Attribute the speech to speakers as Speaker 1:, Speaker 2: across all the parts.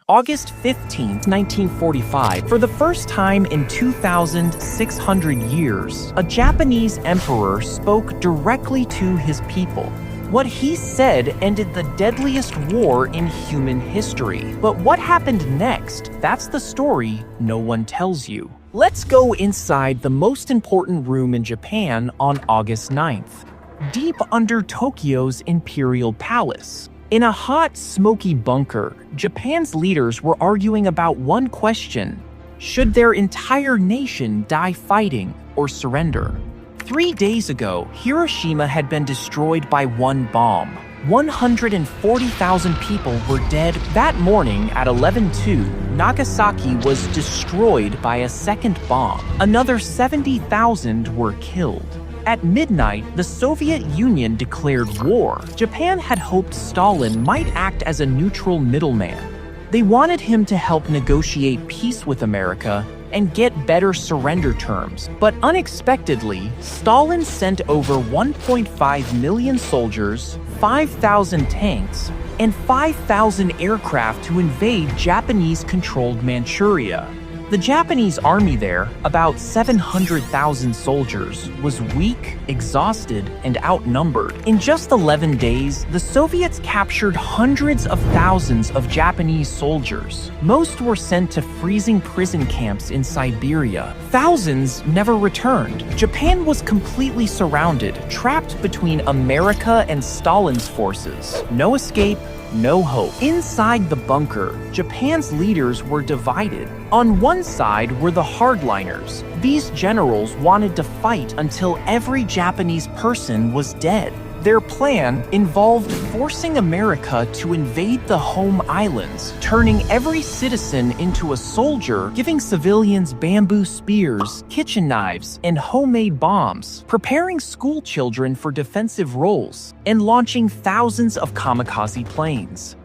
Speaker 1: August 15, 1945, for the first time in 2,600 years, a Japanese emperor spoke directly to his people. What he said ended the deadliest war in human history. But what happened next? That's the story no one tells you. Let's go inside the most important room in Japan on August 9th. Deep under Tokyo's Imperial Palace. In a hot, smoky bunker, Japan's leaders were arguing about one question: should their entire nation die fighting or surrender? 3 days ago, Hiroshima had been destroyed by one bomb. 140,000 people were dead. That morning at 11:02, Nagasaki was destroyed by a second bomb. Another 70,000 were killed. At midnight, the Soviet Union declared war. Japan had hoped Stalin might act as a neutral middleman. They wanted him to help negotiate peace with America and get better surrender terms. But unexpectedly, Stalin sent over 1.5 million soldiers, 5,000 tanks, and 5,000 aircraft to invade Japanese-controlled Manchuria. The Japanese army there, about 700,000 soldiers, was weak, exhausted, and outnumbered. In just 11 days, the Soviets captured hundreds of thousands of Japanese soldiers. Most were sent to freezing prison camps in Siberia. Thousands never returned. Japan was completely surrounded, trapped between America and Stalin's forces. No escape, no hope. Inside the bunker, Japan's leaders were divided. On one side were the hardliners. These generals wanted to fight until every Japanese person was dead. Their plan involved forcing America to invade the home islands, turning every citizen into a soldier, giving civilians bamboo spears, kitchen knives, and homemade bombs, preparing school children for defensive roles, and launching thousands of kamikaze planes.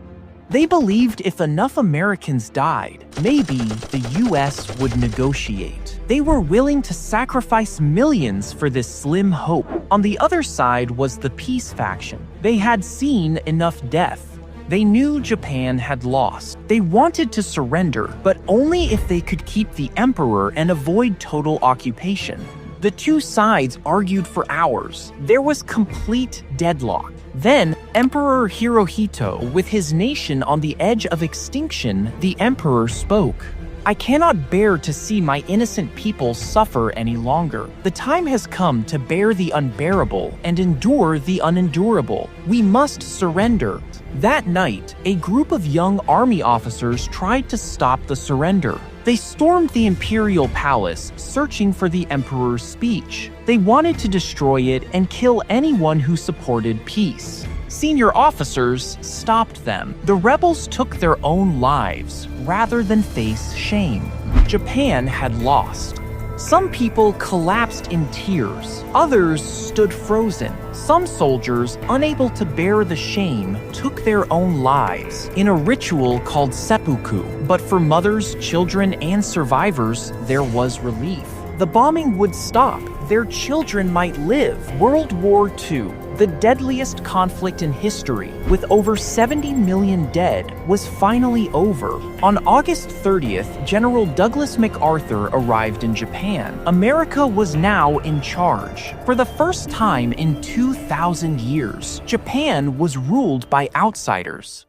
Speaker 1: They believed if enough Americans died, maybe the US would negotiate. They were willing to sacrifice millions for this slim hope. On the other side was the peace faction. They had seen enough death. They knew Japan had lost. They wanted to surrender, but only if they could keep the emperor and avoid total occupation. The two sides argued for hours. There was complete deadlock. Then, Emperor Hirohito, with his nation on the edge of extinction, the emperor spoke. "I cannot bear to see my innocent people suffer any longer. The time has come to bear the unbearable and endure the unendurable. We must surrender." That night, a group of young army officers tried to stop the surrender. They stormed the Imperial Palace, searching for the emperor's speech. They wanted to destroy it and kill anyone who supported peace. Senior officers stopped them. The rebels took their own lives rather than face shame. Japan had lost. Some people collapsed in tears. Others stood frozen. Some soldiers, unable to bear the shame, took their own lives in a ritual called seppuku. But for mothers, children, and survivors, there was relief. The bombing would stop. Their children might live. World War II, the deadliest conflict in history, with over 70 million dead, was finally over. On August 30th, General Douglas MacArthur arrived in Japan. America was now in charge. For the first time in 2,000 years, Japan was ruled by outsiders.